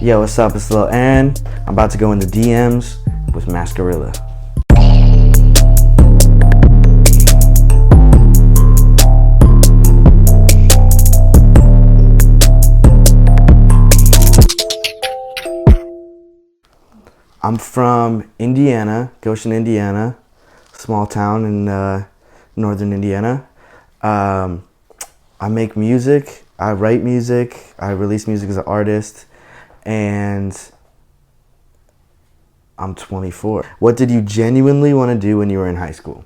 Yo, what's up? It's Lil Aaron. I'm about to go in the DMs with Mascarilla. I'm from Indiana, Goshen, Indiana, small town in northern Indiana. I make music, I write music, I release music as an artist, and I'm 24. What did you genuinely want to do when you were in high school?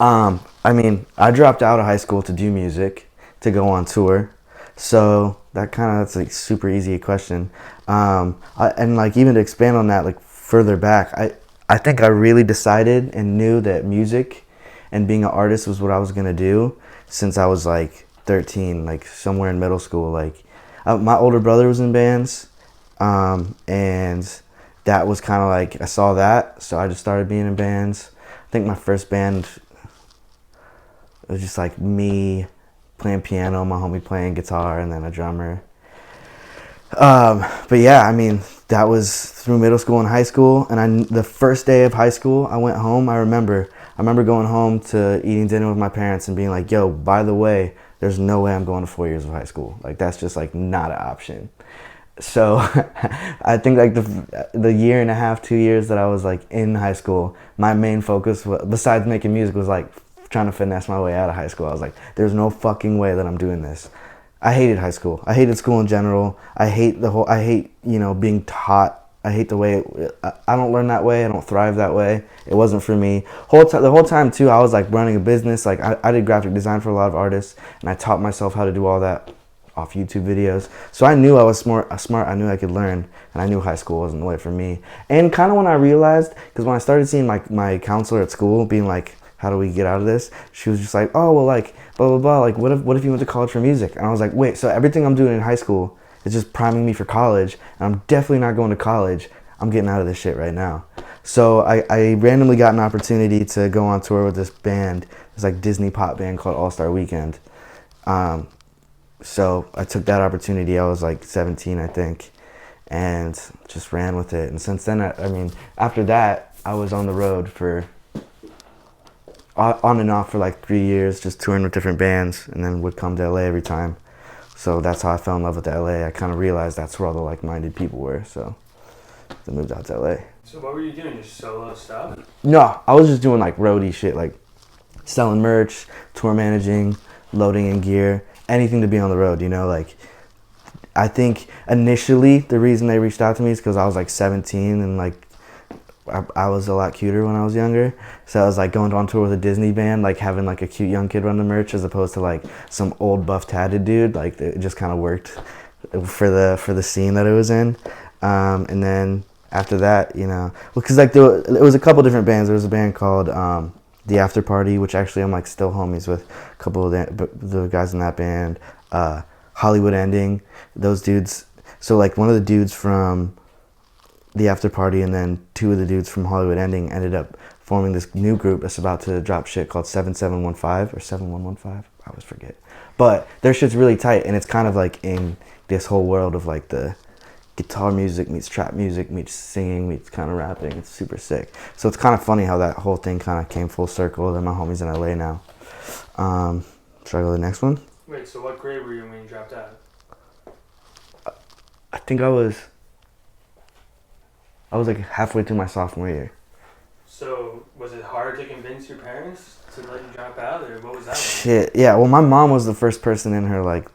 I dropped out of high school to do music, to go on tour. So that's like super easy question. And like even to expand on that, like further back, I think I really decided and knew that music and being an artist was what I was gonna do since I was like 13, like somewhere in middle school. Like my older brother was in bands, and that was kind of like I saw that, so I just started being in bands. I think my first band was just like me playing piano, my homie playing guitar, and then a drummer. But yeah, that was through middle school and high school. And the first day of high school, I went home. I remember going home to eating dinner with my parents and being like, "Yo, by the way, there's no way I'm going to 4 years of high school. Like that's just like not an option." So I think like the year and a half, 2 years that I was like in high school, my main focus besides making music was like trying to finesse my way out of high school. I was like, there's no fucking way that I'm doing this. I hated high school. I hated school in general. I hate being taught. I hate the way I don't learn that way. I don't thrive that way. It wasn't for me. The whole time too, I was like running a business. Like I did graphic design for a lot of artists, and I taught myself how to do all that off YouTube videos. So I knew I was smart. I knew I could learn, and I knew high school wasn't the way for me. And kind of when I realized, because when I started seeing my counselor at school being like, how do we get out of this? She was just like, oh, well, like, blah, blah, blah. Like, what if you went to college for music? And I was like, wait, so everything I'm doing in high school is just priming me for college, and I'm definitely not going to college. I'm getting out of this shit right now. So I randomly got an opportunity to go on tour with this band. It's like Disney pop band called All-Star Weekend. So I took that opportunity. I was like 17, I think, and just ran with it. And since then, after that, I was on the road for on and off for like 3 years, just touring with different bands, and then would come to LA every time. So that's how I fell in love with LA. I kind of realized that's where all the like-minded people were, so I moved out to LA. So what were you doing, just solo stuff? No, I was just doing like roadie shit, like selling merch, tour managing, loading in gear, anything to be on the road, like I think initially the reason they reached out to me is because I was like 17 and like I was a lot cuter when I was younger, so I was like going on tour with a Disney band, like having like a cute young kid run the merch as opposed to like some old buff tatted dude. Like it just kind of worked for the scene that it was in. And then after that, because like it was a couple different bands. There was a band called The After Party, which actually I'm like still homies with a couple of the guys in that band. Hollywood Ending, those dudes. So like one of the dudes from The After Party and then two of the dudes from Hollywood Ending ended up forming this new group that's about to drop shit called 7715 or 7115. I always forget. But their shit's really tight, and it's kind of like in this whole world of like the guitar music meets trap music meets singing meets kind of rapping. It's super sick. So it's kind of funny how that whole thing kind of came full circle. Then my homie's in LA now. Should I go to the next one? Wait, so what grade were you when you dropped out? I think I was like halfway through my sophomore year. So was it hard to convince your parents to let you drop out, or what was that like? Shit, yeah. Well, my mom was the first person in her like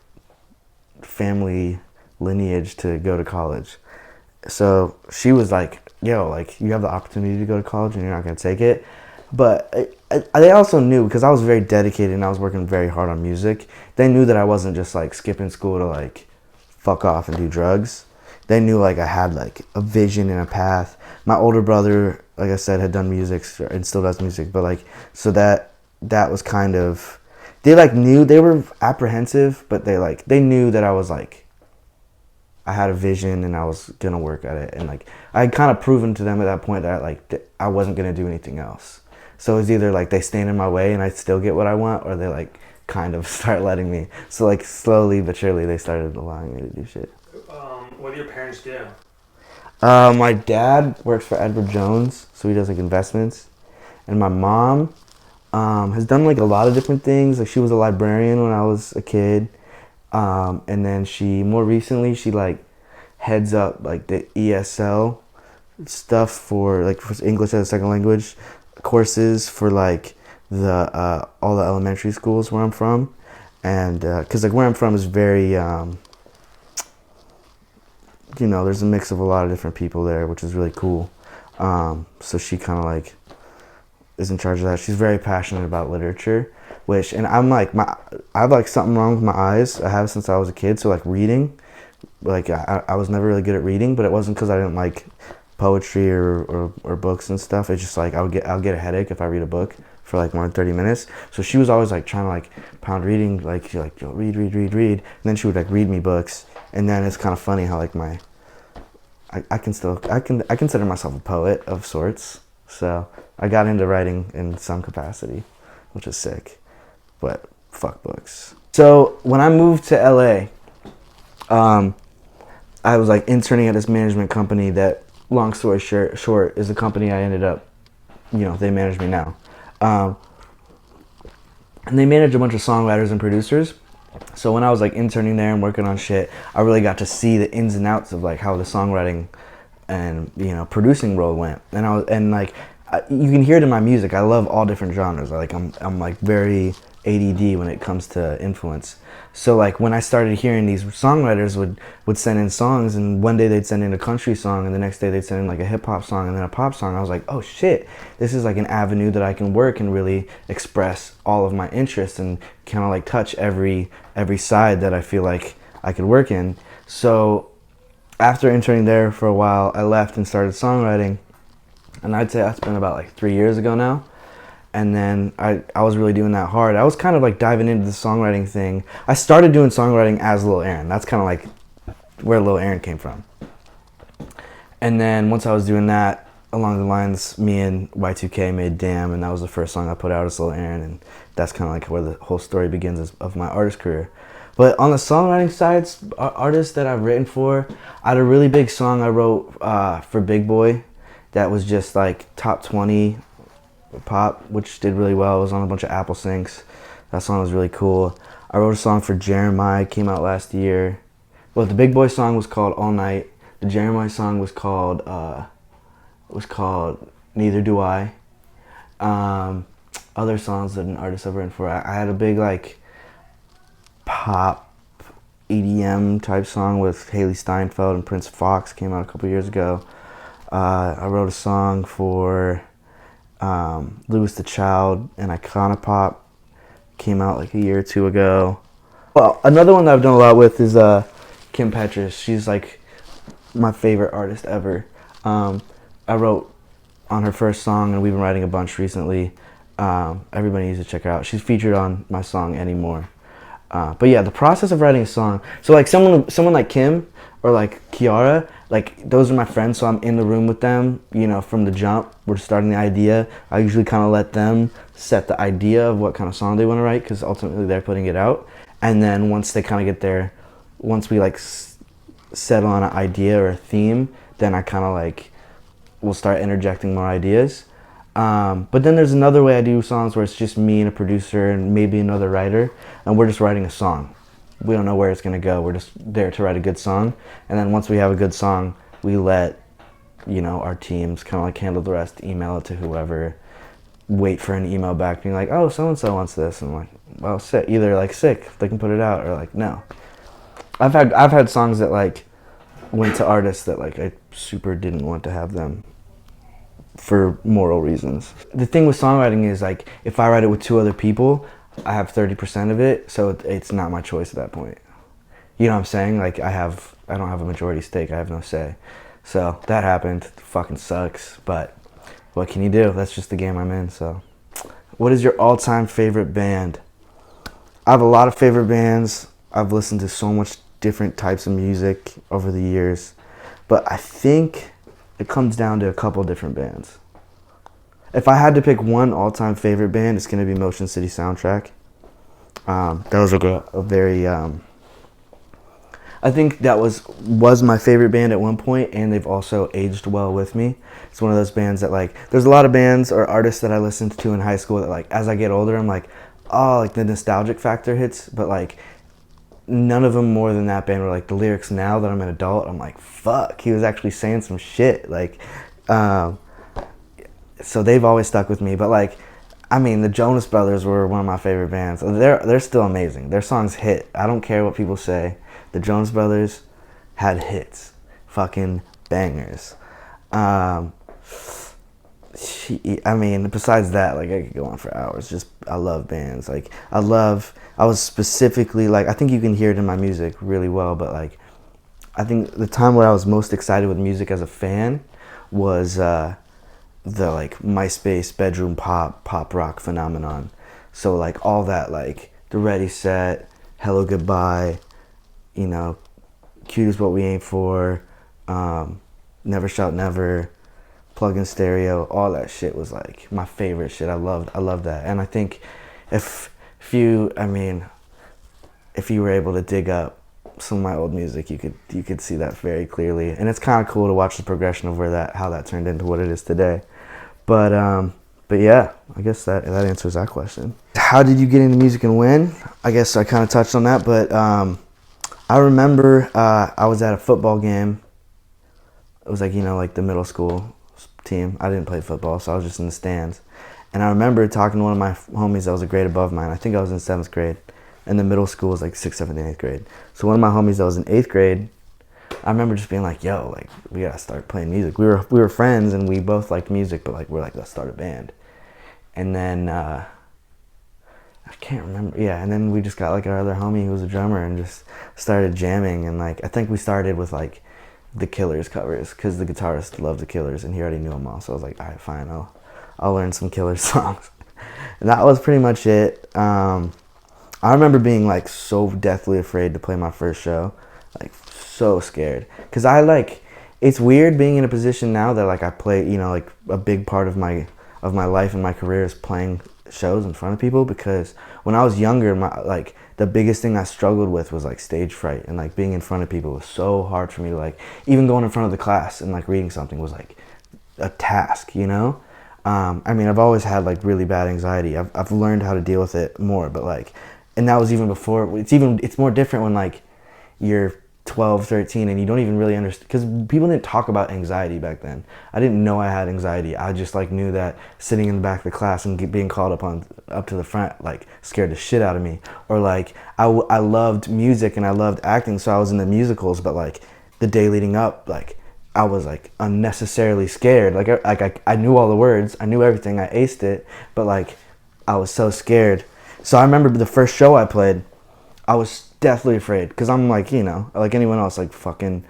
family lineage to go to college. So she was like, yo, like you have the opportunity to go to college and you're not going to take it. But they also knew, because I was very dedicated and I was working very hard on music, they knew that I wasn't just like skipping school to like fuck off and do drugs. They knew like I had like a vision and a path. My older brother, like I said, had done music and still does music, but like, so that was kind of, they like knew, they were apprehensive, but they knew that I was like, I had a vision and I was gonna work at it, and like I had kind of proven to them at that point that like I wasn't gonna do anything else. So it was either like they stand in my way and I still get what I want, or they like kind of start letting me. So like slowly but surely they started allowing me to do shit. What do your parents do? My dad works for Edward Jones, so he does like investments, and my mom has done like a lot of different things. Like she was a librarian when I was a kid, and then she more recently she like heads up like the ESL stuff for like for English as a second language courses for like the all the elementary schools where I'm from, and because like where I'm from is very there's a mix of a lot of different people there, which is really cool. So she kind of like is in charge of that. She's very passionate about literature, and I'm like I have like something wrong with my eyes. I have since I was a kid. So like reading, like I was never really good at reading, but it wasn't because I didn't like poetry or books and stuff. It's just like I'll get a headache if I read a book for like more than 30 minutes. So she was always like trying to like pound reading, like she like read, and then she would like read me books, and then it's kind of funny how like I consider myself a poet of sorts. So I got into writing in some capacity, which is sick, but fuck books. So when I moved to LA, I was like interning at this management company that, long story short, is the company I ended up, they manage me now. And they manage a bunch of songwriters and producers. So when I was like interning there and working on shit, I really got to see the ins and outs of like how the songwriting and producing world went. And you can hear it in my music. I love all different genres. Like I'm like very ADD when it comes to influence. So like when I started hearing these songwriters would send in songs, and one day they'd send in a country song, and the next day they'd send in like a hip hop song and then a pop song. I was like, oh shit, this is like an avenue that I can work and really express all of my interests and kind of like touch every side that I feel like I could work in. So after interning there for a while, I left and started songwriting, and I'd say that's been about like 3 years ago now. And then I was really doing that hard. I was kind of like diving into the songwriting thing. I started doing songwriting as Lil Aaron. That's kind of like where Lil Aaron came from. And then once I was doing that, along the lines, me and Y2K made Damn, and that was the first song I put out as Lil Aaron, and that's kind of like where the whole story begins of my artist career. But on the songwriting side, artists that I've written for, I had a really big song I wrote for Big Boy that was just like top 20 pop, which did really well. It was on a bunch of Apple syncs. That song was really cool. I wrote a song for Jeremiah, came out last year. Well, the Big Boy song was called All Night. The Jeremiah song was called Neither Do I. Other songs that an artist I've written for, I had a big like pop EDM type song with Haley Steinfeld and Prince Fox, came out a couple years ago. I wrote a song for Louis the Child and Iconopop, came out like a year or two ago. Well, another one that I've done a lot with is Kim Petras. She's like my favorite artist ever. I wrote on her first song, and we've been writing a bunch recently. Everybody needs to check her out. She's featured on my song Anymore. But yeah, the process of writing a song. So like someone like Kim or like Kiara, like those are my friends, so I'm in the room with them, from the jump. We're starting the idea. I usually kind of let them set the idea of what kind of song they want to write, because ultimately they're putting it out. And then once they kind of get there, once we like settle on an idea or a theme, then I kind of like will start interjecting more ideas. But then there's another way I do songs where it's just me and a producer and maybe another writer, and we're just writing a song. We don't know where it's going to go. We're just there to write a good song. And then once we have a good song, we let, our teams kind of like handle the rest, email it to whoever, wait for an email back being like, oh, so-and-so wants this. And I'm like, well, sick. Either like sick, they can put it out, or like, no. I've had songs that like went to artists that like I super didn't want to have them for moral reasons. The thing with songwriting is like, if I write it with two other people, I have 30% of it, so it's not my choice at that point. You know what I'm saying? Like I don't have a majority stake. I have no say. So that happened. It fucking sucks, but what can you do? That's just the game I'm in. So, what is your all-time favorite band? I have a lot of favorite bands. I've listened to so much different types of music over the years, but I think it comes down to a couple different bands. If I had to pick one all-time favorite band, it's going to be Motion City Soundtrack. That was a very I think that was my favorite band at one point, and they've also aged well with me. It's one of those bands that, like, there's a lot of bands or artists that I listened to in high school that, like, as I get older, I'm like, oh, like the nostalgic factor hits, but like none of them more than that band were like the lyrics now that I'm an adult. I'm like, fuck, he was actually saying some shit. Like, so they've always stuck with me. But like, I mean, the Jonas Brothers were one of my favorite bands. They're still amazing. Their songs hit. I don't care what people say. The Jonas Brothers had hits, fucking bangers. I mean, besides that, like, I could go on for hours. Just, I love bands. Like, I was specifically, like, I think you can hear it in my music really well, but, like, I think the time where I was most excited with music as a fan was the, like, MySpace bedroom pop rock phenomenon. So, like, all that, like, the Ready Set, Hello Goodbye, you know, Cute Is What We Aim For, Never Shout Never, Plug in Stereo, all that shit was like my favorite shit. I loved that. And I think if you were able to dig up some of my old music, you could see that very clearly. And it's kind of cool to watch the progression of how that turned into what it is today. But yeah, I guess that answers that question. How did you get into music and when? I guess I kind of touched on that, but I remember I was at a football game. It was like, you know, like the middle school team. I didn't play football, so I was just in the stands. And I remember talking to one of my homies that was a grade above mine. I think I was in 7th grade. And the middle school was like 6th, 7th, and 8th grade. So one of my homies that was in 8th grade, I remember just being like, yo, like, we gotta start playing music. We were friends and we both liked music, but like, we're like, let's start a band. And then, I can't remember. Yeah, and then we just got like our other homie who was a drummer and just started jamming. And like, I think we started with like the Killers covers because the guitarist loved the Killers and he already knew them all. So I was like, all right, fine, I'll learn some Killers songs. And that was pretty much it. I remember being like so deathly afraid to play my first show, like so scared. Cause it's weird being in a position now that like I play, you know, like a big part of my life and my career is playing shows in front of people. Because when I was younger, like the biggest thing I struggled with was like stage fright, and like being in front of people was so hard for me to like, even going in front of the class and like reading something was like a task, you know? I mean, I've always had like really bad anxiety. I've learned how to deal with it more, but like, and that was even before, it's more different when like you're 12, 13 and you don't even really understand, because people didn't talk about anxiety back then. I didn't know I had anxiety. I just like knew that sitting in the back of the class and being called up to the front like scared the shit out of me. Or like I loved music and I loved acting, so I was in the musicals, but like the day leading up, like I was like unnecessarily scared. I knew all the words, I knew everything, I aced it, but like I was so scared. So I remember the first show I played, I was deathly afraid, because I'm like, you know, like anyone else, like fucking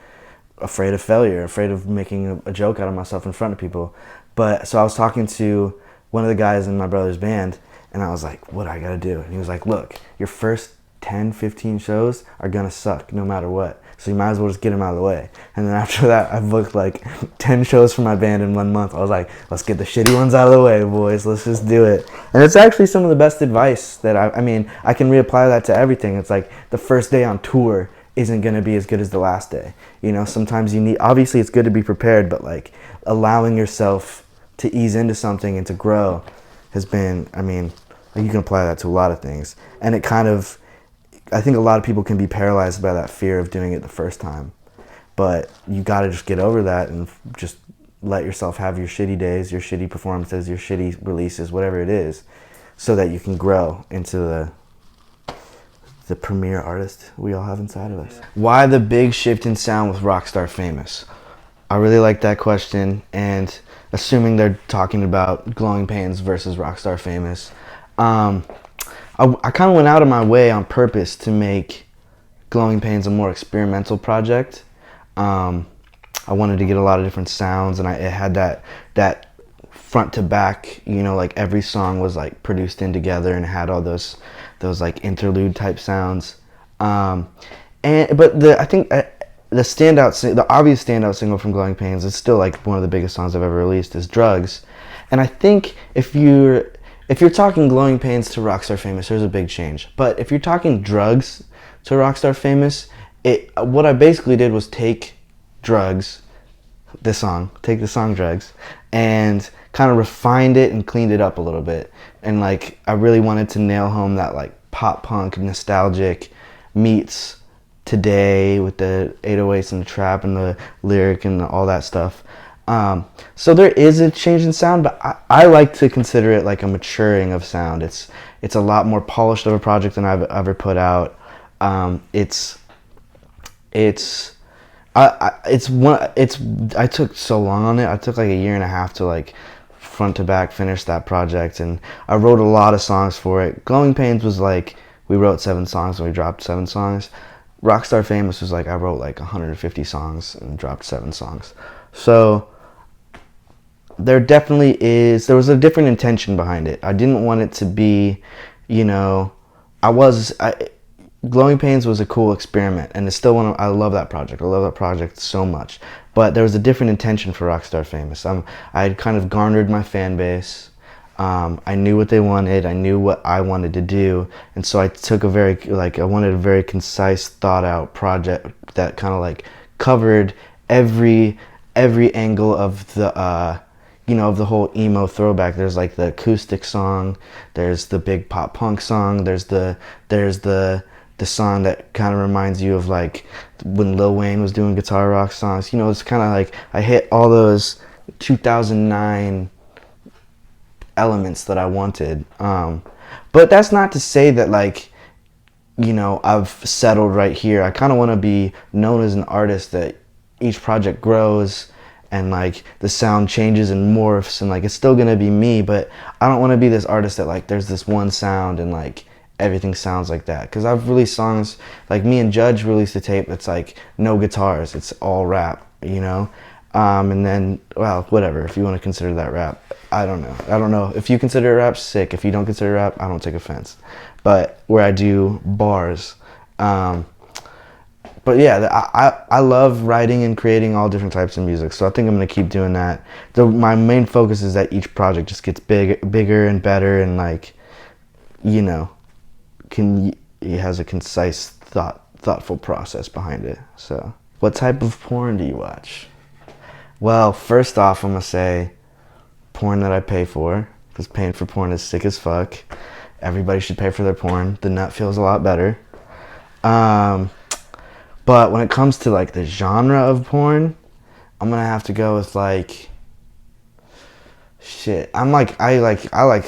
afraid of failure, afraid of making a joke out of myself in front of people. But so I was talking to one of the guys in my brother's band, and I was like, what do I gotta do? And he was like, look, your first 10, 15 shows are gonna suck no matter what, so you might as well just get them out of the way. And then after that, I booked like 10 shows for my band in 1 month. I was like, let's get the shitty ones out of the way, boys. Let's just do it. And it's actually some of the best advice that I mean, I can reapply that to everything. It's like the first day on tour isn't going to be as good as the last day. You know, sometimes obviously it's good to be prepared, but like allowing yourself to ease into something and to grow has been, I mean, you can apply that to a lot of things. And it kind of, I think a lot of people can be paralyzed by that fear of doing it the first time. But you got to just get over that and just let yourself have your shitty days, your shitty performances, your shitty releases, whatever it is, so that you can grow into the premier artist we all have inside of us. Why the big shift in sound with Rockstar Famous? I really like that question, and assuming they're talking about Glowing Pains versus Rockstar Famous, I kind of went out of my way on purpose to make Glowing Pains a more experimental project. I wanted to get a lot of different sounds, and it had that front to back, you know, like every song was like produced in together and had all those like interlude type sounds. I think the obvious standout single from Glowing Pains is still like one of the biggest songs I've ever released, is Drugs. And I think if you're talking Glowing Pains to Rockstar Famous, there's a big change. But if you're talking Drugs to Rockstar Famous, what I basically did was take the song Drugs, and kind of refined it and cleaned it up a little bit. And like I really wanted to nail home that like pop punk nostalgic meets today with the 808s and the trap and the lyric and all that stuff. So there is a change in sound, but I like to consider it like a maturing of sound. It's a lot more polished of a project than I've ever put out. It's I took so long on it. I took like a year and a half to like front to back finish that project, and I wrote a lot of songs for it. Glowing Pains was like we wrote 7 songs and we dropped 7 songs. Rockstar Famous was like I wrote like 150 songs and dropped 7 songs. So there was a different intention behind it. I didn't want it to be, you know, Glowing Pains was a cool experiment, and it's still I love that project. I love that project so much. But there was a different intention for Rockstar Famous. I had kind of garnered my fan base. I knew what they wanted. I knew what I wanted to do, and so I took I wanted a very concise, thought out project that kind of like covered every angle of the of the whole emo throwback. There's like the acoustic song, there's the big pop punk song, there's the song that kind of reminds you of like when Lil Wayne was doing guitar rock songs. You know, it's kind of like I hit all those 2009 elements that I wanted. But that's not to say that like, you know, I've settled right here. I kind of want to be known as an artist that each project grows and like the sound changes and morphs, and like it's still gonna be me, but I don't want to be this artist that like there's this one sound and like everything sounds like that. Because I've released songs, like me and Judge released a tape that's like no guitars, it's all rap, you know. And then, well, whatever, if you want to consider that rap, I don't know if you consider it rap, sick. If you don't consider it rap, I don't take offense. But where I do bars, but yeah, I love writing and creating all different types of music, so I think I'm gonna keep doing that. My main focus is that each project just gets bigger and better, and like, you know, it has a concise, thoughtful process behind it. So, what type of porn do you watch? Well, first off, I'm gonna say porn that I pay for, because paying for porn is sick as fuck. Everybody should pay for their porn. The nut feels a lot better. But when it comes to like the genre of porn, I'm gonna have to go with like shit. I like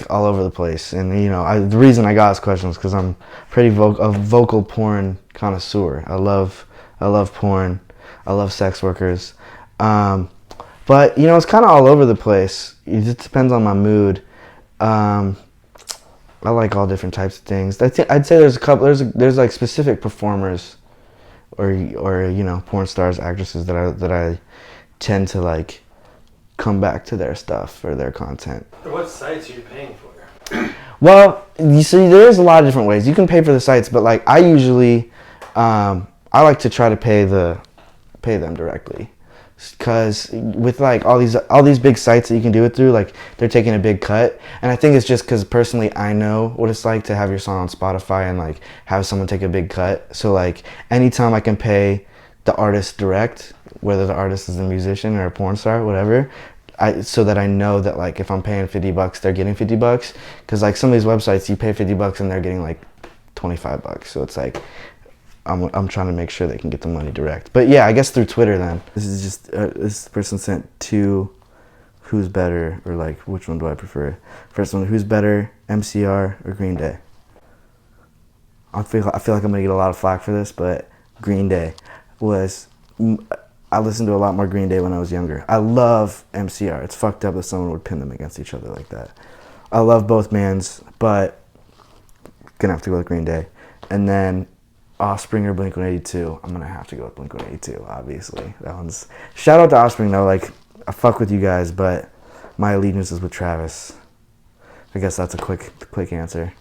all over the place, and you know, the reason I got this question is because I'm pretty a vocal porn connoisseur. I love porn. I love sex workers. But you know, it's kind of all over the place. It just depends on my mood. I like all different types of things. I'd say there's a couple. There's like specific performers, or you know, porn stars, actresses that I tend to like come back to their stuff or their content. What sites are you paying for? Well, you see, there's a lot of different ways you can pay for the sites, but like I usually, I like to try to pay them directly. Because with like all these big sites that you can do it through, like they're taking a big cut, and I think it's just because personally I know what it's like to have your song on Spotify and like have someone take a big cut. So like anytime I can pay the artist direct, whether the artist is a musician or a porn star, whatever, so that I know that like if I'm paying $50, they're getting $50. Because like some of these websites, you pay $50 and they're getting like $25. So it's like, I'm trying to make sure they can get the money direct. But yeah, I guess through Twitter then. This is just, this person sent 2 who's better, or like which one do I prefer. First one, who's better, MCR or Green Day? I feel like I'm gonna get a lot of flack for this, but Green Day I listened to a lot more Green Day when I was younger. I love MCR. It's fucked up that someone would pin them against each other like that. I love both bands, but gonna have to go with Green Day. And then Offspring or Blink-182, I'm gonna have to go with Blink-182, obviously. That one's, shout out to Offspring though, like I fuck with you guys, but my allegiance is with Travis. I guess that's a quick answer.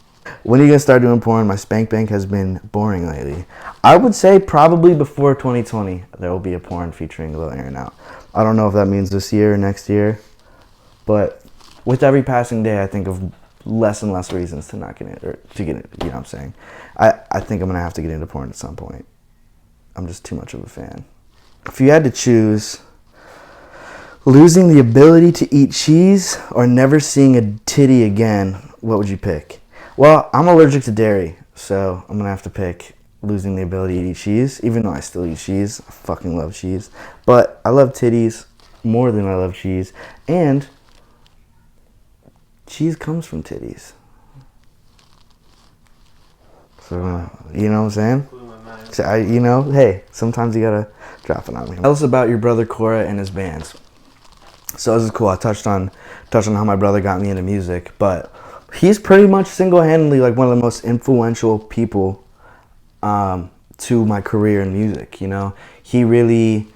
When are you gonna start doing porn? My spank bank has been boring lately. I would say probably before 2020 there will be a porn featuring Lil Aaron out. I don't know if that means this year or next year, but with every passing day I think of less and less reasons to not get it, or to get it, you know what I'm saying? I think I'm gonna have to get into porn at some point. I'm just too much of a fan. If you had to choose losing the ability to eat cheese or never seeing a titty again, what would you pick? Well, I'm allergic to dairy, so I'm gonna have to pick losing the ability to eat cheese, even though I still eat cheese. I fucking love cheese. But I love titties more than I love cheese. And cheese comes from titties. So, you know what I'm saying? So hey, sometimes you gotta drop it on me. Tell us about your brother Cora and his bands. So this is cool. I touched on how my brother got me into music, but he's pretty much single-handedly like one of the most influential people to my career in music. He really,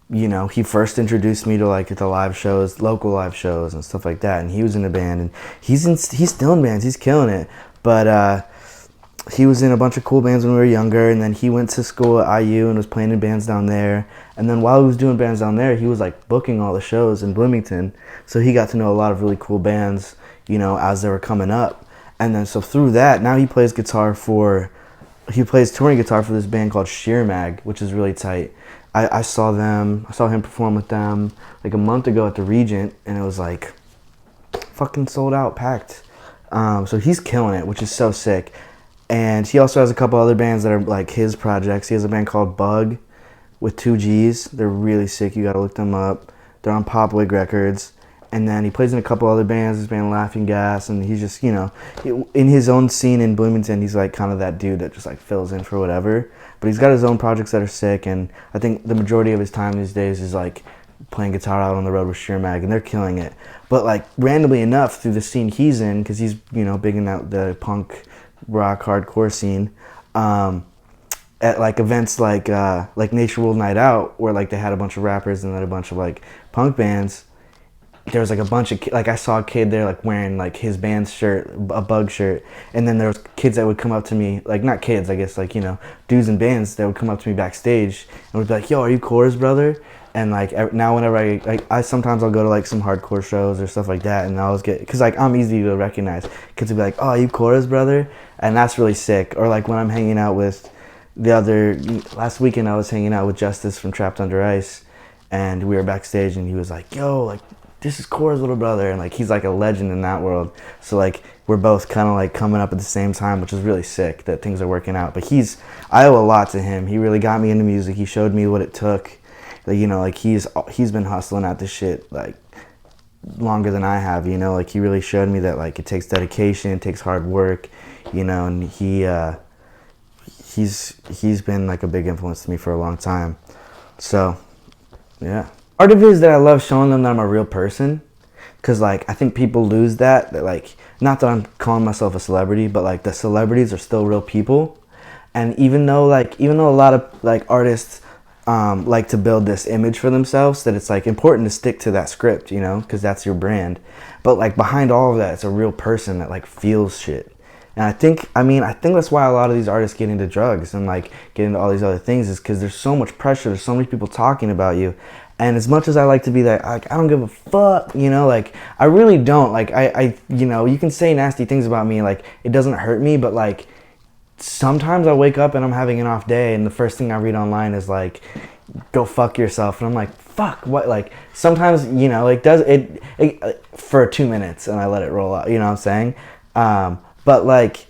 he first introduced me to like the live shows, local live shows and stuff like that. And he was in a band, and he's still in bands. He's killing it. But he was in a bunch of cool bands when we were younger, and then he went to school at IU and was playing in bands down there. And then while he was doing bands down there, he was like booking all the shows in Bloomington. So he got to know a lot of really cool bands, as they were coming up. And then so through that, now he plays touring guitar for this band called Sheer Mag, which is really tight. I saw him perform with them like a month ago at the Regent, and it was like fucking sold out, packed. So he's killing it, which is so sick. And he also has a couple other bands that are like his projects. He has a band called Bug with 2 G's. They're really sick. You gotta look them up. They're on Popwig Records. And then he plays in a couple other bands. His band Laughing Gas, and he's just, in his own scene in Bloomington, he's like kind of that dude that just like fills in for whatever. But he's got his own projects that are sick, and I think the majority of his time these days is like playing guitar out on the road with Sheer Mag, and they're killing it. But like randomly enough, through the scene he's in, because he's big in the punk rock hardcore scene, at like events like Nature World Night Out, where like they had a bunch of rappers and then a bunch of like punk bands. There was like a bunch of I saw a kid there like wearing like his band's shirt, a Bug shirt, and then there was kids that would come up to me, like not kids, I guess, like dudes in bands that would come up to me backstage and would be like, "Yo, are you Cora's brother?" And like now whenever I sometimes I'll go to like some hardcore shows or stuff like that, and I always get, because like I'm easy to recognize, kids would be like, "Oh, are you Cora's brother?" And that's really sick. Or like when I'm hanging out with last weekend I was hanging out with Justice from Trapped Under Ice, and we were backstage, and he was like, "Yo, like this is Cora's little brother," and like he's like a legend in that world. So like we're both kind of like coming up at the same time, which is really sick that things are working out. But I owe a lot to him. He really got me into music. He showed me what it took. Like he's been hustling at this shit like longer than I have. Like he really showed me that like it takes dedication, it takes hard work, and he's been like a big influence to me for a long time. So yeah. Part of it is that I love showing them that I'm a real person, because like I think people lose that like, not that I'm calling myself a celebrity, but like the celebrities are still real people. And even though a lot of like artists like to build this image for themselves, that it's like important to stick to that script, because that's your brand. But like behind all of that, it's a real person that like feels shit. And I think that's why a lot of these artists get into drugs and like get into all these other things, is because there's so much pressure, there's so many people talking about you. And as much as I like to be that, like, I don't give a fuck, like, I really don't. Like, I you can say nasty things about me, like, it doesn't hurt me, but, like, sometimes I wake up and I'm having an off day, and the first thing I read online is, like, go fuck yourself. And I'm like, fuck, what? Like, sometimes, like, does it for 2 minutes, and I let it roll out, you know what I'm saying? But, like,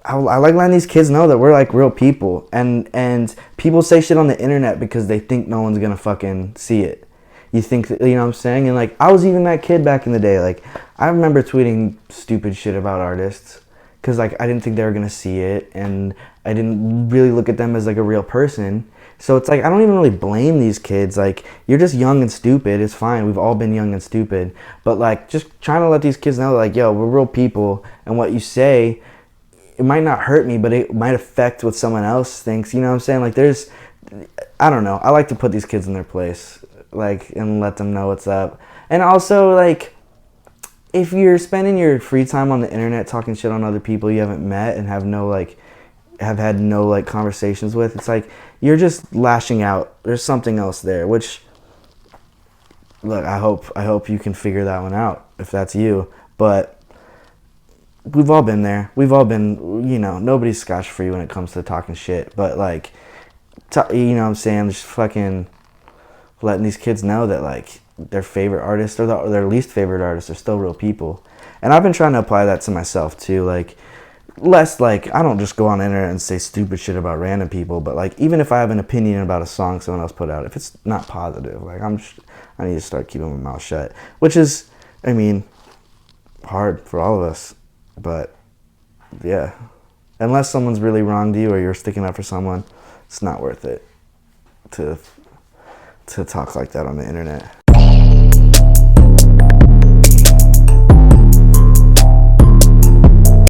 I like letting these kids know that we're like real people, and people say shit on the internet because they think no one's gonna fucking see it. You think that, you know what I'm saying? And like I was even that kid back in the day. Like I remember tweeting stupid shit about artists because like I didn't think they were gonna see it, and I didn't really look at them as like a real person. So it's like I don't even really blame these kids. Like you're just young and stupid. It's fine. We've all been young and stupid. But like just trying to let these kids know like, yo, we're real people, and what you say, it might not hurt me, but it might affect what someone else thinks. You know what I'm saying? Like I don't know. I like to put these kids in their place, like, and let them know what's up. And also, like, if you're spending your free time on the internet talking shit on other people you haven't met and have had no conversations with, it's like you're just lashing out. There's something else there, which, look, I hope you can figure that one out if that's you. But we've all been there. We've all been, nobody's scotch free when it comes to talking shit. But like, you know what I'm saying? Just fucking letting these kids know that like their favorite artist or their least favorite artists are still real people. And I've been trying to apply that to myself too. Like, less like, I don't just go on the internet and say stupid shit about random people, but like, even if I have an opinion about a song someone else put out, if it's not positive, like I need to start keeping my mouth shut, which is, I mean, hard for all of us, but yeah, unless someone's really wronged you or you're sticking up for someone, it's not worth it to talk like that on the internet.